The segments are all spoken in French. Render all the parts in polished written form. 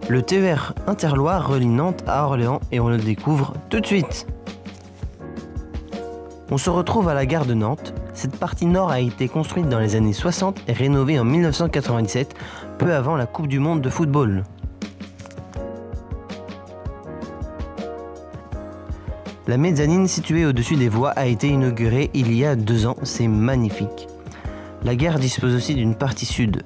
Le TER Interloire relie Nantes à Orléans et on le découvre tout de suite. On se retrouve à la gare de Nantes. Cette partie nord a été construite dans les années 60 et rénovée en 1997, peu avant la Coupe du Monde de football. La mezzanine située au-dessus des voies a été inaugurée il y a 2 ans, c'est magnifique. La gare dispose aussi d'une partie sud.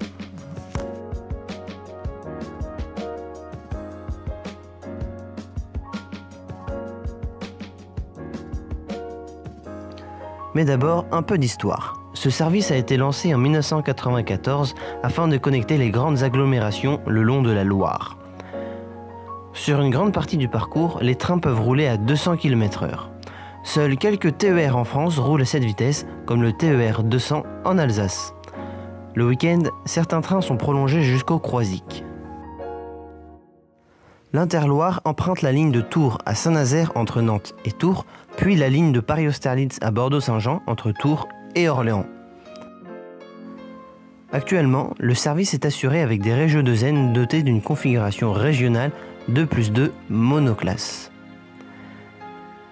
Mais d'abord, un peu d'histoire. Ce service a été lancé en 1994 afin de connecter les grandes agglomérations le long de la Loire. Sur une grande partie du parcours, les trains peuvent rouler à 200 km/h. Seuls quelques TER en France roulent à cette vitesse, comme le TER 200 en Alsace. Le week-end, certains trains sont prolongés jusqu'au Croisic. L'Interloire emprunte la ligne de Tours à Saint-Nazaire entre Nantes et Tours, puis la ligne de Paris-Austerlitz à Bordeaux-Saint-Jean entre Tours et Orléans. Actuellement, le service est assuré avec des Régios de Zen dotés d'une configuration régionale 2+2 monoclasse.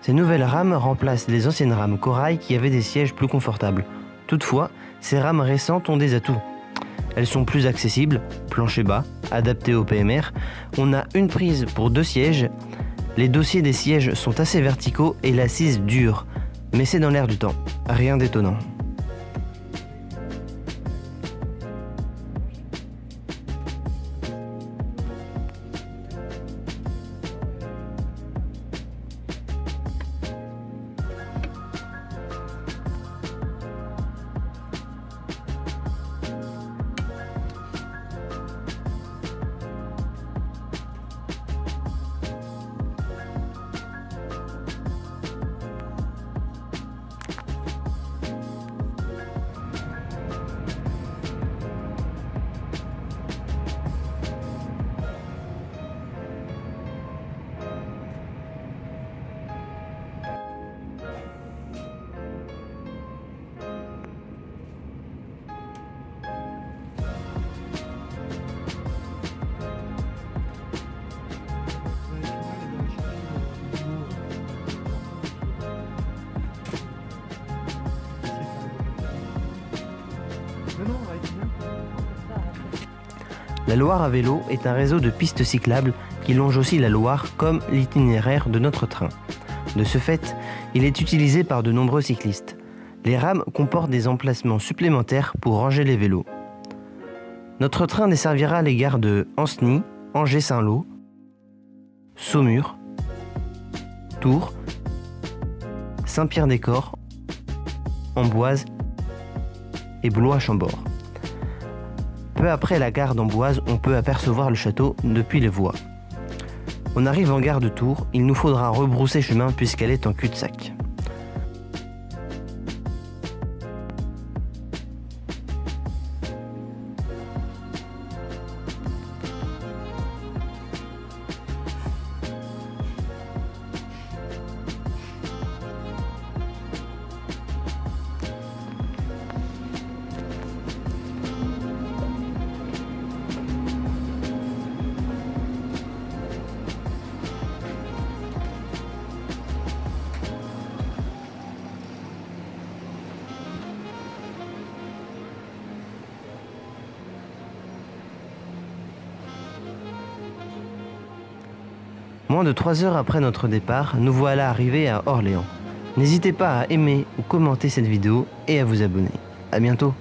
Ces nouvelles rames remplacent les anciennes rames Corail qui avaient des sièges plus confortables. Toutefois, ces rames récentes ont des atouts. Elles sont plus accessibles, plancher bas, adaptées au PMR. On a une prise pour 2 sièges. Les dossiers des sièges sont assez verticaux et l'assise dure. Mais c'est dans l'air du temps, rien d'étonnant. La Loire à vélo est un réseau de pistes cyclables qui longe aussi la Loire comme l'itinéraire de notre train. De ce fait, il est utilisé par de nombreux cyclistes. Les rames comportent des emplacements supplémentaires pour ranger les vélos. Notre train desservira les gares de Ancenis, Angers-Saint-Lô, Saumur, Tours, Saint-Pierre-des-Corps, Amboise et Blois-Chambord. Peu après la gare d'Amboise, on peut apercevoir le château depuis les voies. On arrive en gare de Tours, il nous faudra rebrousser chemin puisqu'elle est en cul-de-sac. Moins de 3 heures après notre départ, nous voilà arrivés à Orléans. N'hésitez pas à aimer ou commenter cette vidéo et à vous abonner. À bientôt.